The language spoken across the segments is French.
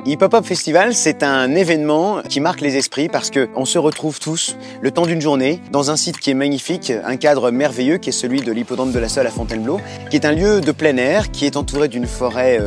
Hip Hop Hop Festival, c'est un événement qui marque les esprits parce qu'on se retrouve tous le temps d'une journée dans un site qui est magnifique, un cadre merveilleux qui est celui de l'hippodrome de la Seule à Fontainebleau, qui est un lieu de plein air, qui est entouré d'une forêt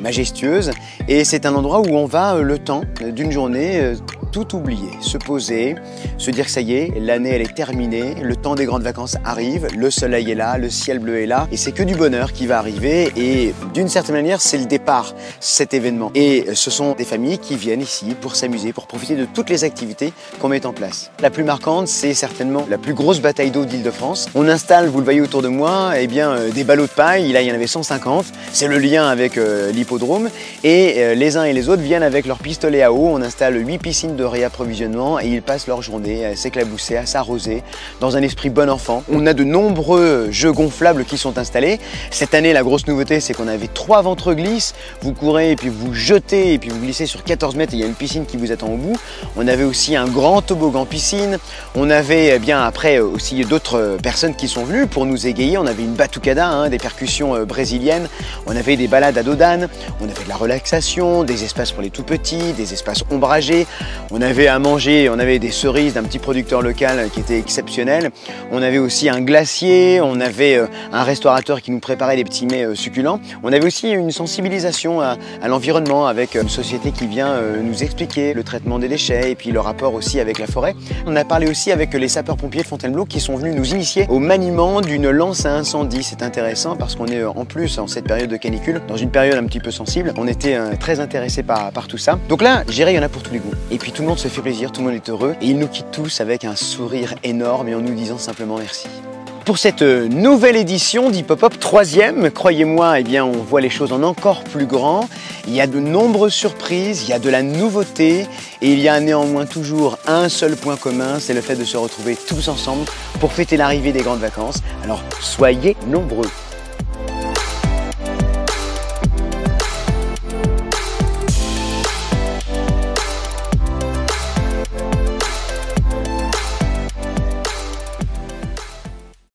majestueuse. Et c'est un endroit où on va le temps d'une journée tout oublier, se poser, se dire que ça y est, l'année elle est terminée, le temps des grandes vacances arrive, le soleil est là, le ciel bleu est là, et c'est que du bonheur qui va arriver. Et d'une certaine manière, c'est le départ, cet événement. Et ce sont des familles qui viennent ici pour s'amuser, pour profiter de toutes les activités qu'on met en place. La plus marquante, c'est certainement la plus grosse bataille d'eau d'Île-de-France. On installe, vous le voyez autour de moi, eh bien, des ballots de paille. Là, il y en avait 150. C'est le lien avec l'hippodrome. Et les uns et les autres viennent avec leurs pistolets à eau. On installe 8 piscines de réapprovisionnement et ils passent leur journée à s'éclabousser, à s'arroser dans un esprit bon enfant. On a de nombreux jeux gonflables qui sont installés. Cette année, la grosse nouveauté, c'est qu'on avait 3 ventre-glisses. Vous courez et puis vous jetez et puis vous glissez sur 14 mètres et il y a une piscine qui vous attend au bout. On avait aussi un grand toboggan piscine. On avait bien après aussi d'autres personnes qui sont venues pour nous égayer. On avait une batucada, des percussions brésiliennes. On avait des balades à dos d'âne. On avait de la relaxation, des espaces pour les tout petits, des espaces ombragés. On avait à manger, on avait des cerises d'un petit producteur local qui était exceptionnel. On avait aussi un glacier, on avait un restaurateur qui nous préparait des petits mets succulents. On avait aussi une sensibilisation à l'environnement avec une société qui vient nous expliquer le traitement des déchets et puis le rapport aussi avec la forêt. On a parlé aussi avec les sapeurs-pompiers de Fontainebleau qui sont venus nous initier au maniement d'une lance à incendie. C'est intéressant parce qu'on est en plus en cette période de canicule, dans une période un petit peu sensible. On était très intéressés par tout ça. Donc là, je dirais, il y en a pour tous les goûts. Et puis tout le monde se fait plaisir, tout le monde est heureux et ils nous quittent tous avec un sourire énorme et en nous disant simplement merci. Pour cette nouvelle édition d'Hip Hop Hop, 3e, croyez-moi, eh bien, on voit les choses en encore plus grand. Il y a de nombreuses surprises, il y a de la nouveauté et il y a néanmoins toujours un seul point commun, c'est le fait de se retrouver tous ensemble pour fêter l'arrivée des grandes vacances. Alors soyez nombreux.